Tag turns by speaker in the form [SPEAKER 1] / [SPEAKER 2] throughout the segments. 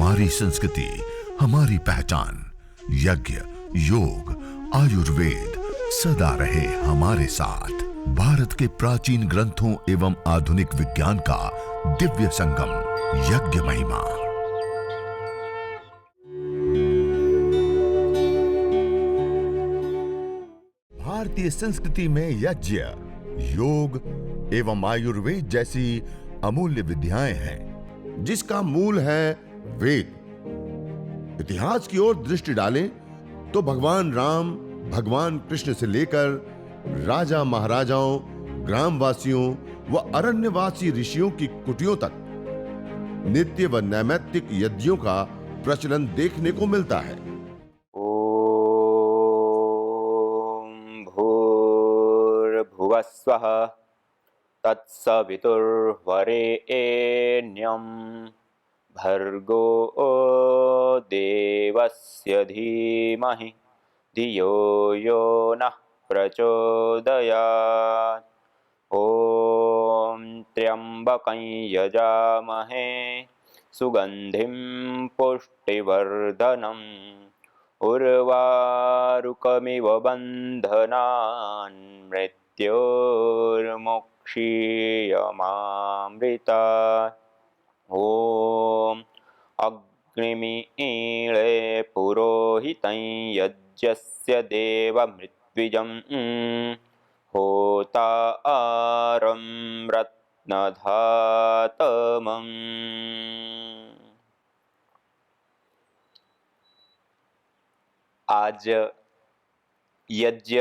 [SPEAKER 1] हमारी संस्कृति, हमारी पहचान। यज्ञ, योग, आयुर्वेद सदा रहे हमारे साथ। भारत के प्राचीन ग्रंथों एवं आधुनिक विज्ञान का दिव्य संगम, यज्ञ महिमा। भारतीय संस्कृति में यज्ञ, योग एवं आयुर्वेद जैसी अमूल्य विद्याएं हैं, जिसका मूल है वेद। इतिहास की ओर दृष्टि डालें तो भगवान राम, भगवान कृष्ण से लेकर राजा महाराजाओं, ग्रामवासियों व अरण्यवासी ऋषियों की कुटियों तक नित्य व नैमित्तिक यज्ञों का प्रचलन देखने को मिलता है।
[SPEAKER 2] भूर्भुवस्वः तत्सवितुर्वरेण्यं भर्गो देवस्य धीमहि धियो यो नः प्रचोदयात्। ॐ त्र्यम्बकं यजामहे सुगन्धिं पुष्टिवर्धनम् उर्वारुकमिव बन्धनान् मृत्योर्मुक्षीयमामृतात्। ॐ अग्निमीळे पुरोहितं यज्ञस्य देवमृत्विजं होतारं रत्नधातमम्। आज यज्ञ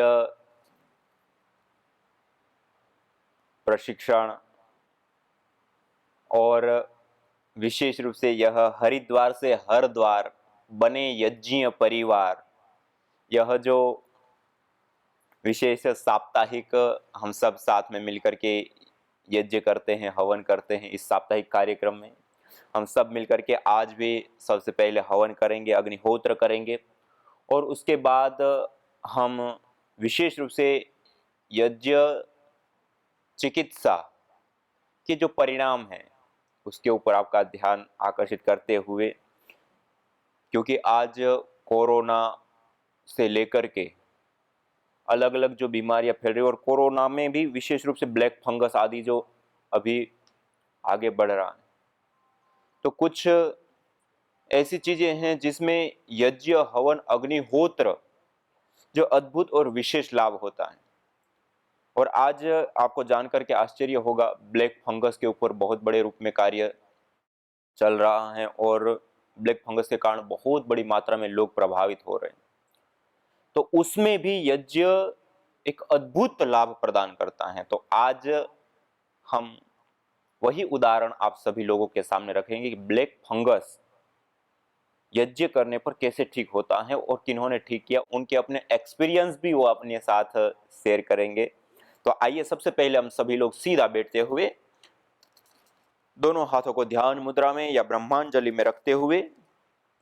[SPEAKER 2] प्रशिक्षण और विशेष रूप से यह हरिद्वार से हरद्वार बने यज्ञीय परिवार, यह जो विशेष साप्ताहिक हम सब साथ में मिलकर के यज्ञ करते हैं, हवन करते हैं। इस साप्ताहिक कार्यक्रम में हम सब मिलकर के आज भी सबसे पहले हवन करेंगे, अग्निहोत्र करेंगे और उसके बाद हम विशेष रूप से यज्ञ चिकित्सा के जो परिणाम हैं उसके ऊपर आपका ध्यान आकर्षित करते हुए, क्योंकि आज कोरोना से लेकर के अलग अलग जो बीमारियां फैल रही और कोरोना में भी विशेष रूप से ब्लैक फंगस आदि जो अभी आगे बढ़ रहा है, तो कुछ ऐसी चीजें हैं जिसमें यज्ञ, हवन, अग्निहोत्र जो अद्भुत और विशेष लाभ होता है। और आज आपको जानकर के आश्चर्य होगा, ब्लैक फंगस के ऊपर बहुत बड़े रूप में कार्य चल रहा है और ब्लैक फंगस के कारण बहुत बड़ी मात्रा में लोग प्रभावित हो रहे हैं। तो उसमें भी यज्ञ एक अद्भुत लाभ प्रदान करता है। तो आज हम वही उदाहरण आप सभी लोगों के सामने रखेंगे कि ब्लैक फंगस यज्ञ करने पर कैसे ठीक होता है और किन्होंने ठीक किया, उनके अपने एक्सपीरियंस भी वो अपने साथ शेयर करेंगे। तो आइए सबसे पहले हम सभी लोग सीधा बैठते हुए दोनों हाथों को ध्यान मुद्रा में या ब्रह्मांजलि में रखते हुए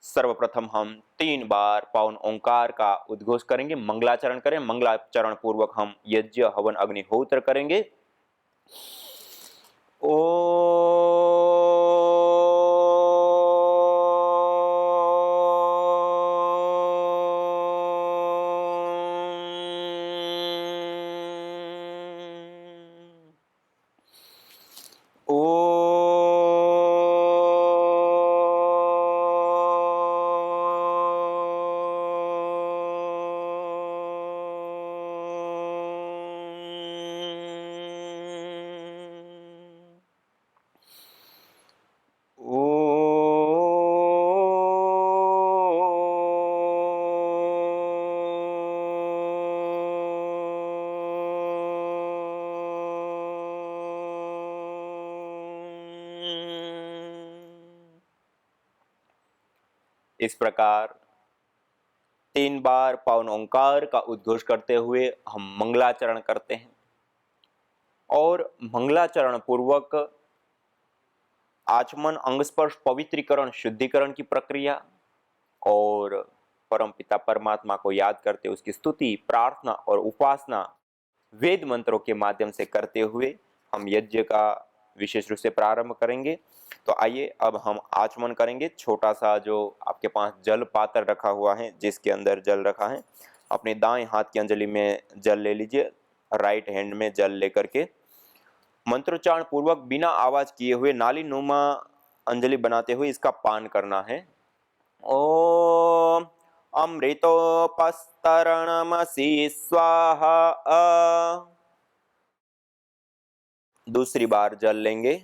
[SPEAKER 2] सर्वप्रथम हम 3 बार पावन ओंकार का उद्घोष करेंगे, मंगलाचरण करें। मंगलाचरण पूर्वक हम यज्ञ, हवन, अग्निहोत्र करेंगे। इस प्रकार 3 बार पावन ओंकार का उद्घोष करते हुए हम मंगलाचरण करते हैं और मंगलाचरण पूर्वक आचमन, अंगस्पर्श, पवित्रीकरण, शुद्धिकरण की प्रक्रिया और परमपिता परमात्मा को याद करते उसकी स्तुति, प्रार्थना और उपासना वेद मंत्रों के माध्यम से करते हुए हम यज्ञ का विशेष रूप से प्रारंभ करेंगे। तो आइए अब हम आचमन करेंगे। छोटा सा जो आपके पास जल पात्र रखा हुआ है, जिसके अंदर जल रखा है, अपने दाएं हाथ की अंजलि में जल ले लीजिए। राइट हैंड में जल लेकर के मंत्रोच्चारण पूर्वक बिना आवाज किए हुए नाली नुमा अंजलि बनाते हुए इसका पान करना है। ओम अमृतोपस्तरणमसि स्वाहा। दूसरी बार जल लेंगे।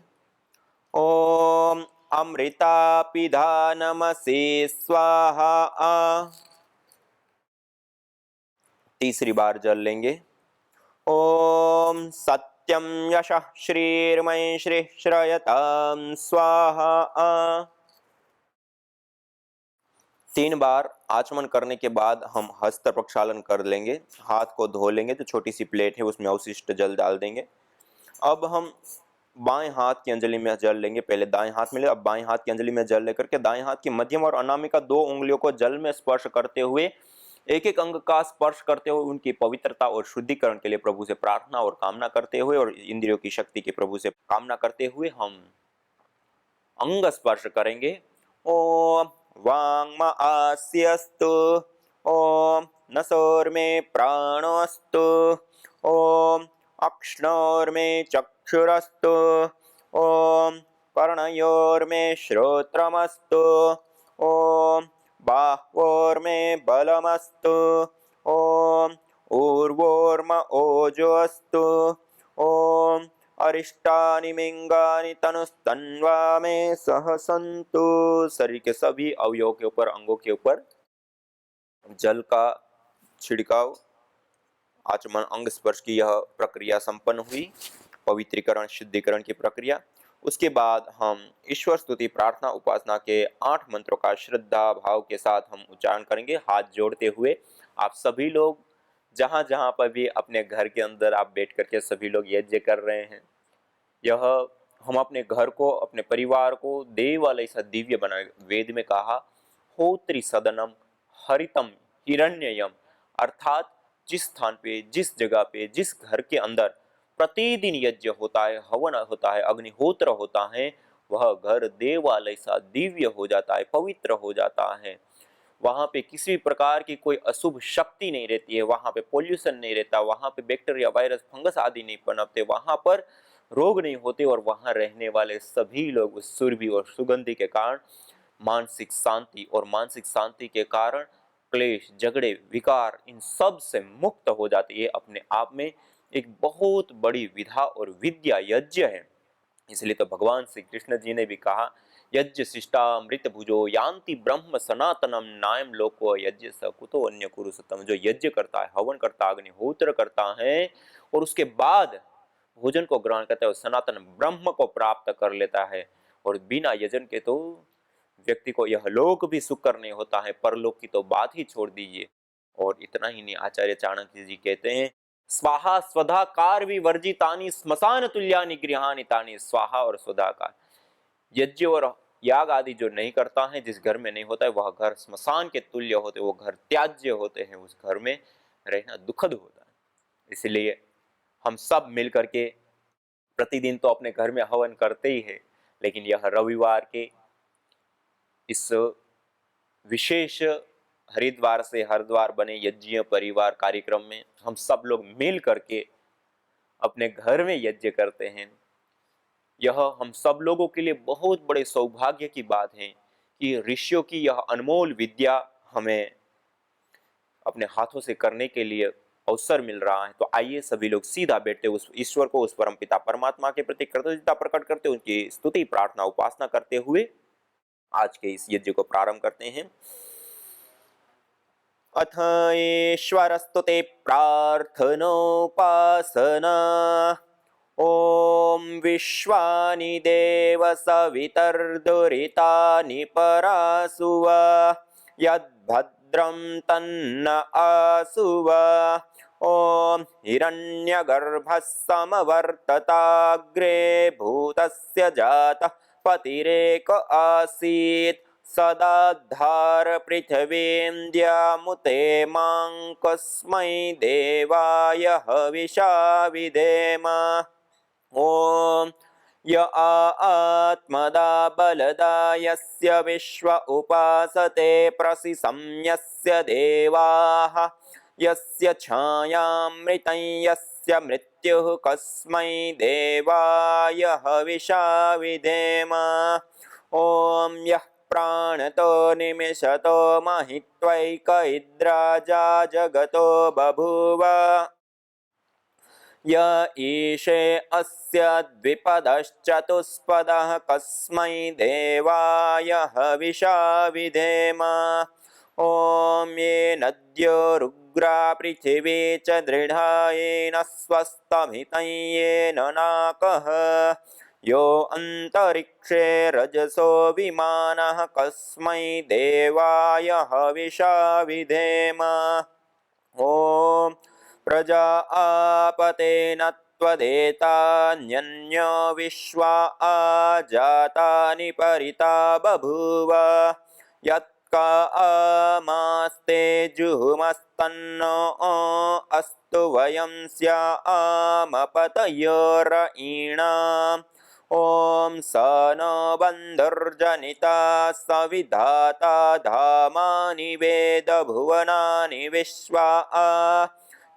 [SPEAKER 2] ओम अमृतापिधानमसि स्वाहा। तीसरी बार जल लेंगे। ओम सत्यम यशः श्रीर्मय श्री श्रयताम स्वाहा। 3 बार आचमन करने के बाद हम हस्त प्रक्षालन कर लेंगे, हाथ को धो लेंगे। तो छोटी सी प्लेट है, उसमें अवशिष्ट जल डाल देंगे। अब हम बाएं हाथ की अंजलि में जल लेंगे। पहले दाएं हाथ में ले, अब बाएं हाथ की अंजलि में जल लेकर के दाएं हाथ की मध्यम और अनामिका 2 उंगलियों को जल में स्पर्श करते हुए, एक एक अंग का स्पर्श करते हुए उनकी पवित्रता और शुद्धिकरण के लिए प्रभु से प्रार्थना और कामना करते हुए, और इंद्रियों की शक्ति की प्रभु से कामना करते हुए हम अंग स्पर्श करेंगे। ओम वांग्म आस्यस्तु, ओम नसोर्मे प्राणोस्तु, ओम अक्ष्णोर्मे चक्षुरस्तु, ओम कर्णयोर्मे श्रोत्रमस्तु, ओम बाह्वोर्मे बलमस्तु, ओम ऊर्वोर्म ओजोऽस्तु, ओम अरिष्टानि मिंगानि तनुस्तन्वा में सह सन्तु। शरीर के सभी अवयवों के ऊपर, अंगों के ऊपर जल का छिड़काव, आचमन अंग स्पर्श की यह प्रक्रिया संपन्न हुई, पवित्रीकरण शुद्धिकरण की प्रक्रिया। उसके बाद हम ईश्वर स्तुति प्रार्थना उपासना के 8 मंत्रों का श्रद्धा भाव के साथ हम उच्चारण करेंगे, हाथ जोड़ते हुए। आप सभी लोग जहां जहां पर भी अपने घर के अंदर आप बैठ करके सभी लोग यज्ञ कर रहे हैं, यह हम अपने घर को, अपने परिवार को देवालय सा दिव्य बनाए। वेद में कहा, होत्री सदनम हरितम हिरण्ययम, अर्थात जिस स्थान पे, जिस जगह पे, जिस घर के अंदर प्रतिदिन यज्ञ होता है, हवन होता है, अग्निहोत्र होता है, वह घर देवालय सा दिव्य हो जाता है, पवित्र हो जाता है। वहां पे किसी प्रकार की कोई अशुभ शक्ति नहीं रहती है, वहां पे पोल्यूशन नहीं रहता, वहां पे बैक्टीरिया, वायरस, फंगस आदि नहीं पनपते, वहां पर रोग नहीं होते, और वहां रहने वाले सभी लोग उस सुरभि और सुगंधि के कारण मानसिक शांति, और मानसिक शांति के कारण क्लेश, झगड़े, विकार, इन सब से मुक्त हो जाते। ये अपने आप में एक बहुत बड़ी विधा और विद्या यज्ञ है। इसलिए तो भगवान श्री कृष्ण जी ने भी कहा, यज्ञ शिष्टामृत भुजो यान्ति ब्रह्म सनातनम नायम लोको यज्ञ स कुतो अन्य कुरुसतम। जो यज्ञ करता है, हवन करता है, अग्निहोत्र करता है, और उसके बाद भोजन को ग्रहण करता है, सनातन ब्रह्म को प्राप्त कर लेता है। और बिना यजन के तो व्यक्ति को यह लोक भी सुकर नहीं होता है, परलोक की तो बात ही छोड़ दीजिए। और इतना ही नहीं, आचार्य चाणक्य जी कहते हैं, स्वाहा स्वधा कार विवर्जितानि स्मशान तुल्यानि गृहानि तानि। स्वाहा और स्वधा कार, यज्ञ और याग आदि जो नहीं करता है, जिस घर में नहीं होता है, वह घर स्मशान के तुल्य होते, वो घर त्याज्य होते हैं, उस घर में रहना दुखद होता है। इसलिए हम सब मिल करके प्रतिदिन तो अपने घर में हवन करते ही है, लेकिन यह रविवार के इस विशेष हरिद्वार से हरिद्वार बने यज्ञ परिवार कार्यक्रम में हम सब लोग मिल करके अपने घर में यज्ञ करते हैं। यह हम सब लोगों के लिए बहुत बड़े सौभाग्य की बात है कि ऋषियों की यह अनमोल विद्या हमें अपने हाथों से करने के लिए अवसर मिल रहा है। तो आइए सभी लोग सीधा बैठते उस ईश्वर को, उस परम पिता परमात्मा के प्रति कृतज्ञता प्रकट करते, उनकी स्तुति प्रार्थना उपासना करते हुए आज के इस यज्ञ को प्रारंभ करते हैं। अथ ईश्वरस्तुते प्रार्थनोपासना। ओम विश्वानि देव सवितर्दुरितानि परासुव, यद्भद्रं तन्न आसुव। ओम हिरण्यगर्भः समवर्तताग्रे भूतस्य जातः पतिरेक आसीत्, सदाधार पृथिवीं द्यामुते मां कस्मै देवाय हविषा विधेम। ओम य आत्मदा बलदा यस्य विश्व उपासते प्रसिसं यस्य देवाः यस्य छायामृतं यस्य मृत्युः कस्मै देवाय हविषा विधेम ॐ यः प्राणतो निमिषतो महित्वैक इद्राजा जगतो बभूव य ईशे अस्य द्विपदश्चतुष्पदः कस्मै देवाय हविषा विधेम ॐ ये नद्यो रुग्रा पृथिवी च दृढा येन स्वस्तमितं येन नाकः यो अन्तरिक्षे रजसो विमानः कस्मै देवाय हविषा विधेम ॐ प्रजा आपतेन त्वदेतान्यन्यो विश्वा आजातानि परिता बभूव यत्का आमास्ते जुहुमस्तन्नो अस्तु वयं स्यामपतयोरयीणाम् ॐ स नो बन्धुर्जनिता सविधाता धामानि वेदभुवनानि विश्वा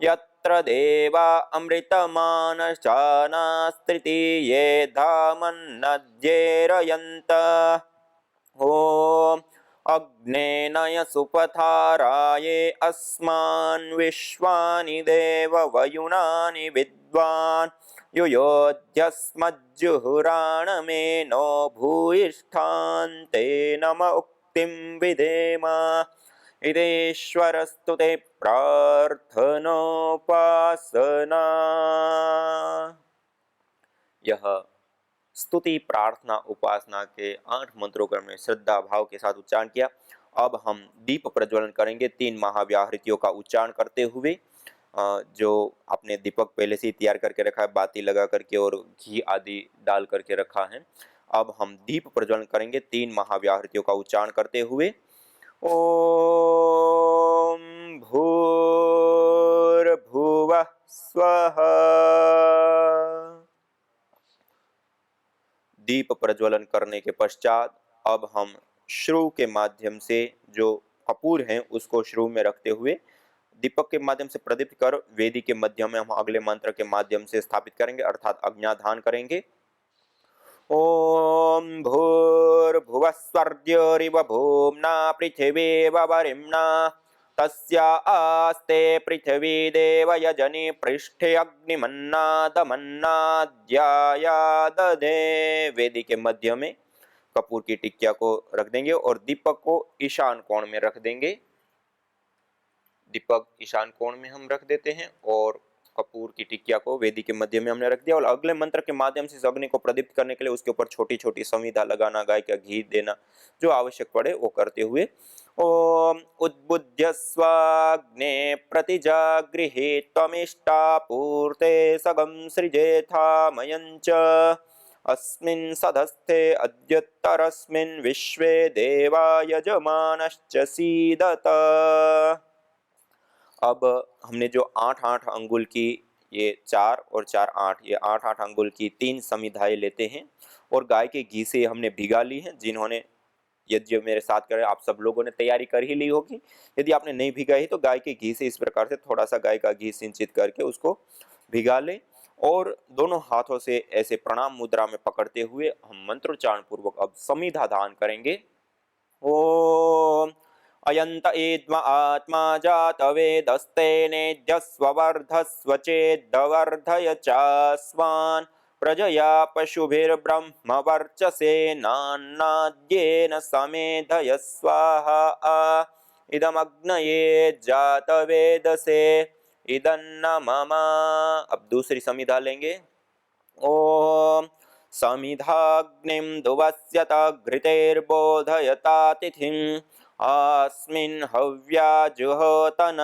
[SPEAKER 2] यत्र देवा अमृतमानश्चानास्त्रितीये धामन्नद्येरयन्त ॐ अग्नेनय सुपथाराये अस्मान् विश्वानि देववयुनानि विद्वान् युयोध्यस्मज्जुहुराणमेनो भूयिष्ठान्ते नम उक्तिं विधेम इदेश्वरस्तु ते प्रार्थनोपासना। यह स्तुति प्रार्थना उपासना के 8 मंत्रों का हमने श्रद्धा भाव के साथ उच्चारण किया। अब हम दीप प्रज्वलन करेंगे 3 महाव्याहृतियों का उच्चारण करते हुए। जो आपने दीपक पहले से ही तैयार करके रखा है, बाती लगा करके और घी आदि डाल करके रखा है। अब हम दीप प्रज्वलन करेंगे 3 महाव्याहृतियों का उच्चारण करते हुए। ओम भूर्भुवः स्वः। दीप प्रज्वलन करने के पश्चात अब हम श्रु के माध्यम से जो कपूर हैं उसको श्रु में रखते हुए दीपक के माध्यम से प्रदीप्त कर वेदी के मध्य में हम अगले मंत्र के माध्यम से स्थापित करेंगे अर्थात अज्ञाधान करेंगे। ओम भूर्भुवः स्वर्ग्योरिव भूम्ना पृथिवीव वरिम्ना तस्या आस्ते पृथिवी देव यजनि पृष्ठे अग्निमन्नादमन्नाद्यायादधे। वेदी के मध्य में कपूर की टिकिया को रख देंगे और दीपक को ईशान कोण में रख देंगे। दीपक ईशान कोण में हम रख देते हैं और कपूर की टिकिया को वेदी के मध्य में हमने रख दिया। और अगले मंत्र के माध्यम से इस अग्नि को प्रदीप्त करने के लिए उसके ऊपर छोटी छोटी संविधा लगाना, गाय का घी देना, जो आवश्यक पड़े वो करते हुए ओम उद्बुद्ध्य स्वाग्ने प्रतिजागृहे त्वमिष्टापूर्ते सगं सृजेथामयञ्च अस्मिन् सधस्थे अद्युत्तरस्मिन् विश्वे देवा यजमानश्च सीदत। अब हमने जो 8-8 अंगुल की ये 4 और 4 8 ये 8-8 अंगुल की 3 समिधाएं लेते हैं और गाय के घी से हमने भिगा ली है। जिन्होंने यज्ञ मेरे साथ करे आप सब लोगों ने तैयारी कर ही ली होगी। यदि आपने नहीं भिगाई तो गाय के घी से इस प्रकार से थोड़ा सा गाय का घी सिंचित करके उसको भिगा लें और दोनों हाथों से ऐसे प्रणाम मुद्रा में पकड़ते हुए हम मंत्रोच्चारण पूर्वक अब समिधा दान करेंगे। ओम अयंत एद्म आत्मा जात वेदस्तेनेद्यस्व वर्धस्व चेद्वर्धय चास्वान् प्रजया पशुभिर्ब्रह्म वर्चसे नान्नाद्येन समेधय स्वाहा इदमग्नये जात वेदसे इदन्न मम। अब दूसरी समिधा लेंगे। ओम समिधाग्निं दुवस्यत घृतेर्बोधयता तिथिं अस्मिन् हव्या जुहोतन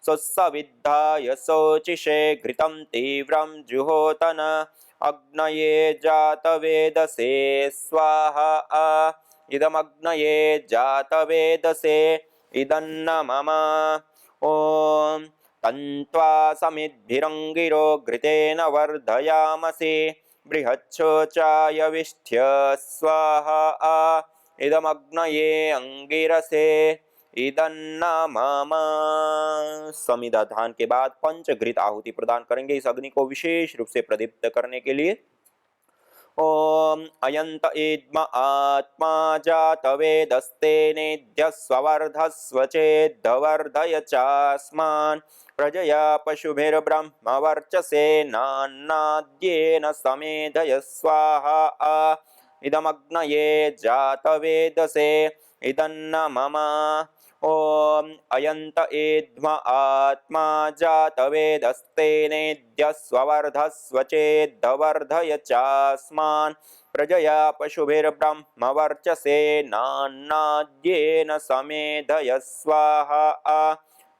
[SPEAKER 2] सुसविद्धाय शोचिषे घृतं तीव्रं जुहोतन अग्नये जातवेदसे स्वाहा इदमग्नये जातवेदसे इदन्न मम। ॐ तन्त्वा समिद्भिरङ्गिरो घृतेन वर्धयामसि बृहच्छोचाय विष्ठ्य स्वाहा इदमग्नये अंगिरसे इदन्न मम। समिधा धान के बाद पंचघृत आहुति प्रदान करेंगे इस अग्नि को विशेष रूप से प्रदीप्त करने के लिए। ओम अयंत इद्म आत्मा जातवेदस्ते नेद्य स्ववर्धस्व चेद्धवर्धय चास्मान् प्रजया पशुभिर्ब्रह्म वर्चसे नान्नाद्येन समेधय स्वाहा इदमग्नये जातवेदसे इदन्न मम। ओम अयंत इद्म आत्मा जातवेदस्ते नेद्य स्ववर्धस्व चेद्धवर्धय चास्मान् प्रजया पशुभिर्ब्रह्म वर्चसे नान्नाद्येन समेधय स्वाहा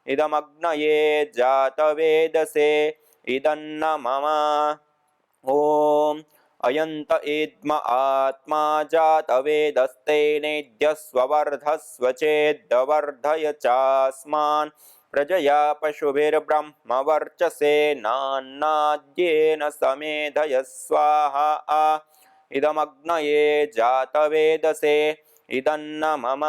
[SPEAKER 2] इदमग्नये जातवेदसे इदन्न मम। ओम अयंत इद्म आत्मा जातवेदस्ते नेद्य स्ववर्धस्व चेद्धवर्धय चास्मान् प्रजया पशुभिर्ब्रह्म वर्चसे नान्नाद्येन समेधय स्वाहा इदमग्नये जातवेदसे इदन्न मम।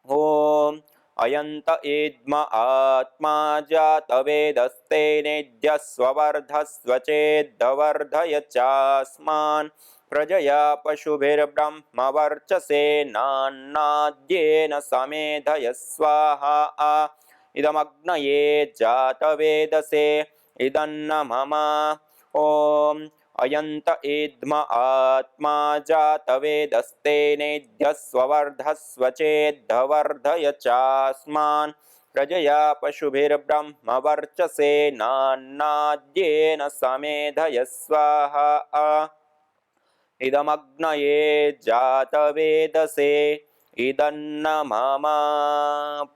[SPEAKER 2] ओम अयंत इद्म आत्मा जातवेदस्ते नेद्य स्ववर्धस्व चेद्धवर्धय चास्मान् प्रजया पशुभिर्ब्रह्म वर्चसे नान्नाद्येन समेधय स्वाहा इदमग्नये जातवेदसे इदन्न मम। ओम अयंत इद्म आत्मा जातवेदस्ते नेद्य स्ववर्धस्व चेद्धवर्धय चास्मान् प्रजया पशुभिर्ब्रह्म वर्चसे नान्नाद्येन समेधय स्वाहा इदमग्नये जातवेदसे इदन्न मम।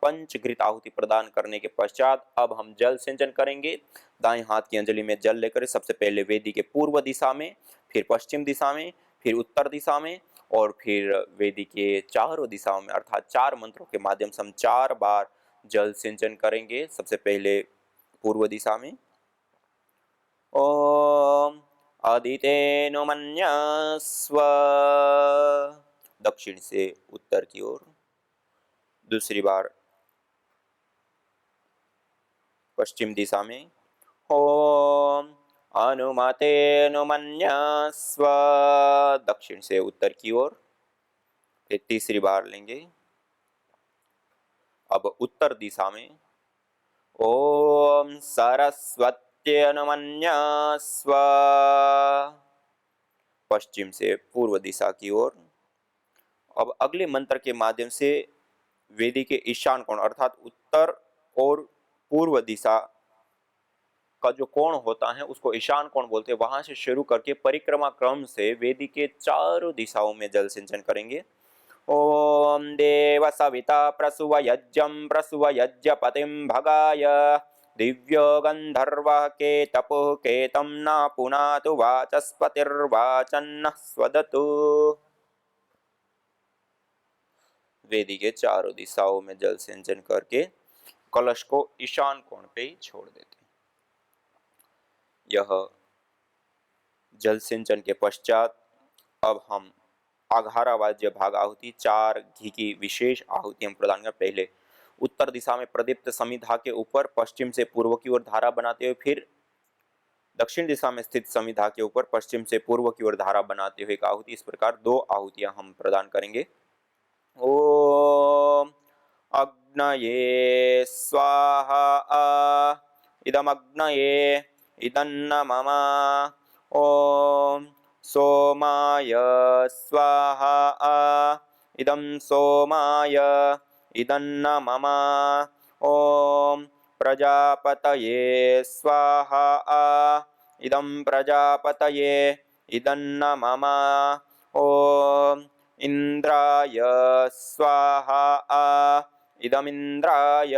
[SPEAKER 2] पंचघृत आहुति प्रदान करने के पश्चात अब हम जल सिंचन करेंगे। दाएं हाथ की अंजलि में जल लेकर सबसे पहले वेदी के पूर्व दिशा में, फिर पश्चिम दिशा में, फिर उत्तर दिशा में और फिर वेदी के चारों दिशाओं में अर्थात 4 मंत्रों के माध्यम से हम 4 बार जल सिंचन करेंगे। सबसे पहले पूर्व दिशा में ओम अदितेनु मन्यस्व, दक्षिण से उत्तर की ओर। दूसरी बार पश्चिम दिशा में ओम अनुमतेनु मन्यस्व, दक्षिण से उत्तर की ओर। फिर तीसरी बार लेंगे अब उत्तर दिशा में ओम सरस्वत्यनु मन्यस्व, पश्चिम से पूर्व दिशा की ओर। अब अगले मंत्र के माध्यम से वेदी के ईशान कोण अर्थात उत्तर और पूर्व दिशा का जो कोण होता है उसको ईशान कोण बोलते हैं। वहां से शुरू करके परिक्रमा क्रम से वेदी के चारों दिशाओं में जल सिंचन करेंगे। ओम देव सविता प्रसुव यज्ञं प्रसुव यज्ञपतिं भगाय दिव्यो गंधर्वः के तपुः केतं न पुनातु वाचस्पतिर्वाचन्नः स्वदतु। वेदी के चारों दिशाओं में जल सिंचन करके कलश को ईशान कोण पे ही छोड़ देते हैं। यह जल सिंचन के पश्चात अब हम आघारा वाद्य भाग आहुति 4 घी की विशेष आहुति हम प्रदान कर पहले उत्तर दिशा में प्रदीप्त समिधा के ऊपर पश्चिम से पूर्व की ओर धारा बनाते हुए फिर दक्षिण दिशा में स्थित समिधा के ऊपर पश्चिम से पूर्व की ओर धारा बनाते हुए एक आहुति। इस प्रकार 2 आहुतियां हम प्रदान करेंगे। ओम अग्नये स्वाहा इदमग्नये इदन्न मम। ओम सोमाय स्वाहा इदं सोमाय इदन्न मम। ओम प्रजापतये स्वाहा इदं प्रजापतये इदन्न मम। ओम इंद्राय स्वाहा इदमिंद्राय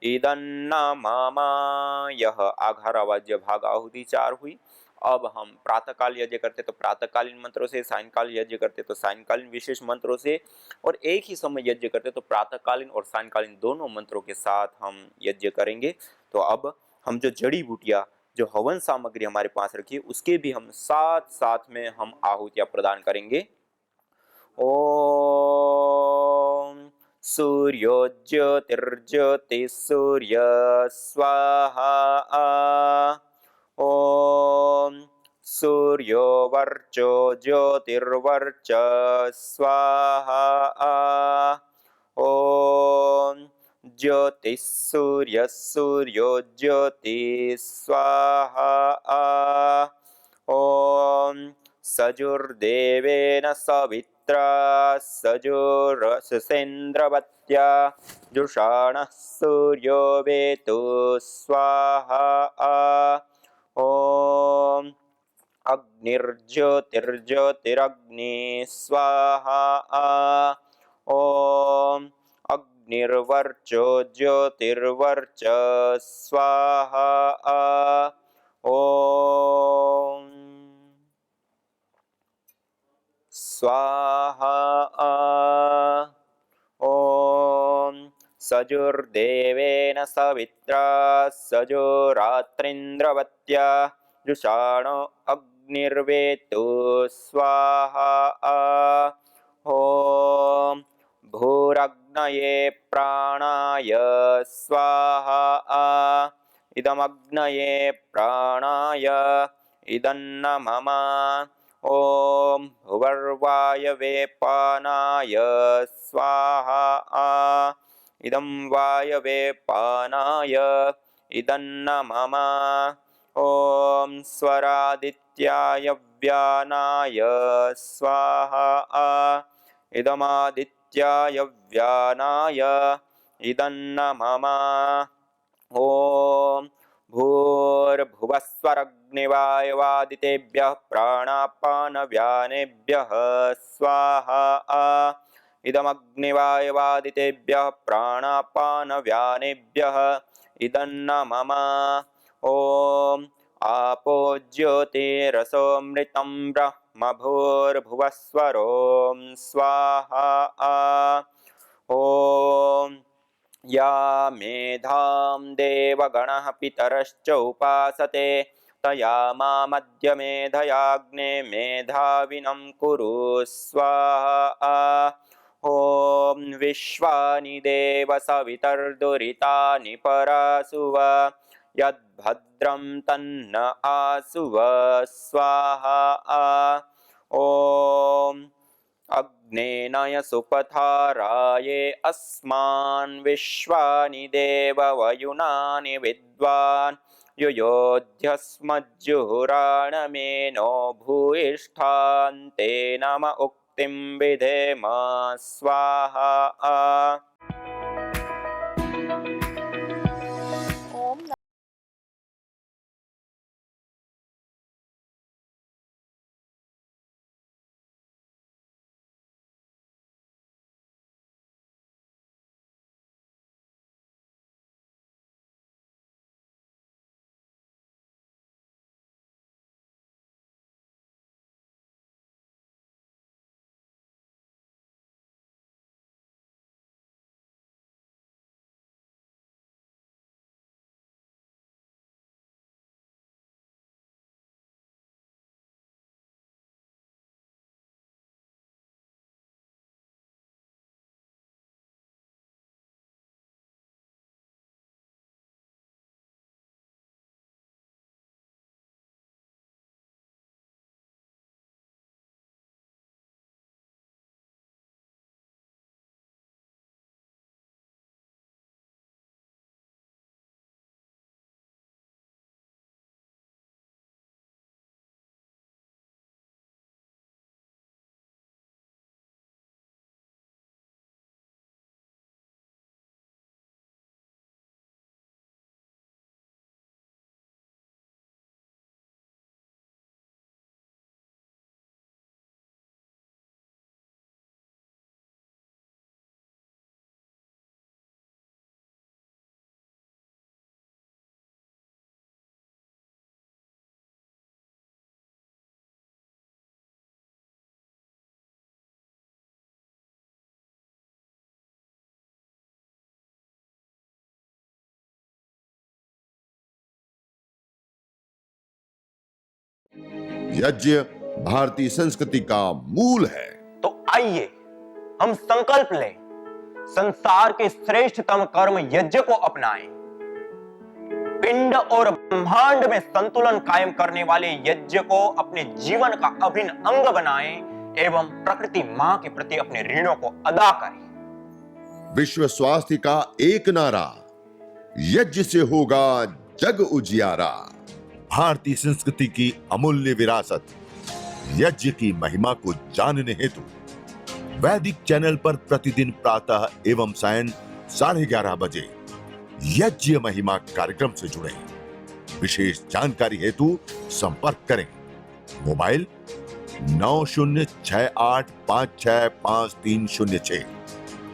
[SPEAKER 2] इदन्न मम। यह आघारा वाद्य भाग आहुति 4 हुई। अब हम प्रातःकाल यज्ञ करते तो प्रातःकालीन मंत्रों से, सायंकाल यज्ञ करते तो सायंकालीन विशेष मंत्रों से और एक ही समय यज्ञ करते तो प्रातःकालीन और सायंकालीन दोनों मंत्रों के साथ हम यज्ञ करेंगे। तो अब हम जो जड़ी बूटियां जो हवन सामग्री हमारे पास रखी है उसके भी हम साथ साथ में हम आहुतियाँ प्रदान करेंगे। ओम सूर्यो ज्योतिर्ज्योति सूर्य स्वाहा। ओम सूर्यो वर्चो ज्योतिर्वर्च स्वाहा। ओम ज्योतिः सूर्यः सूर्यो ज्योतिः स्वाहा। ओम सजुर्देवेन सवित्रा सजुर्सेन्द्रवत्या जुषाणः सूर्यो वेतु स्वाहा। ओम अग्निर्ज्योतिर्ज्योतिरग्नि स्वाहा। ओम अग्निर्वर्चो ज्योतिर्वर्च स्वाहा। ओम स्वाहा। ओम सजुर्देवेन सवित्रा सजुरात्रिन्द्रवत्या जुषाणो अग्निर्वेतु स्वाहा। ओम भूरग्नये प्राणाय स्वाहा। इदमग्नये प्राणाय इदन्न मम। ओम भुवर्वायवे पानाय स्वाहा। इदं वायवे पानाय इदन्न मम। ओम स्वरादित्याय व्यानाय स्वाहा। इदमादित्याय व्यानाय इदन्न मम। ओम भूर्भुवस्वरग्निवायवादितेभ्यः प्राणापानव्यानेभ्यः स्वाहा। इदमग्निवायवादितेभ्यः प्राणापानव्यानेभ्यः इदन्न मम। ओम आपो ज्योतिरसोऽमृतं ब्रह्म भूर्भुवस्वरों स्वाहा। ओम या मेधां देवगणः पितरश्च उपासते तया मामद्य मेधयाग्ने मेधाविनं कुरु स्वाहा। ॐ विश्वानि देव सवितर्दुरितानि परासुव यद्भद्रं तन्न आसुव स्वाहा। ॐ अग्नेनय सुपथाराये अस्मान् विश्वानि देववयुनानि विद्वान् युयोध्यस्मज्जुहुराणमेनो भूयिष्ठान्ते नम उक्तिं विधेम स्वाहा।
[SPEAKER 1] यज्ञ भारतीय संस्कृति का मूल है।
[SPEAKER 3] तो आइए हम संकल्प लें, संसार के श्रेष्ठतम कर्म यज्ञ को अपनाएं। पिंड और ब्रह्मांड में संतुलन कायम करने वाले यज्ञ को अपने जीवन का अभिन्न अंग बनाएं एवं प्रकृति मां के प्रति अपने ऋणों को अदा करें।
[SPEAKER 1] विश्व स्वास्थ्य का एक नारा, यज्ञ से होगा जग उजियारा। भारतीय संस्कृति की अमूल्य विरासत यज्ञ की महिमा को जानने हेतु वैदिक चैनल पर प्रतिदिन प्रातः एवं सायं 11:30 बजे यज्ञ महिमा कार्यक्रम से जुड़े। विशेष जानकारी हेतु संपर्क करें। मोबाइल 9068565306।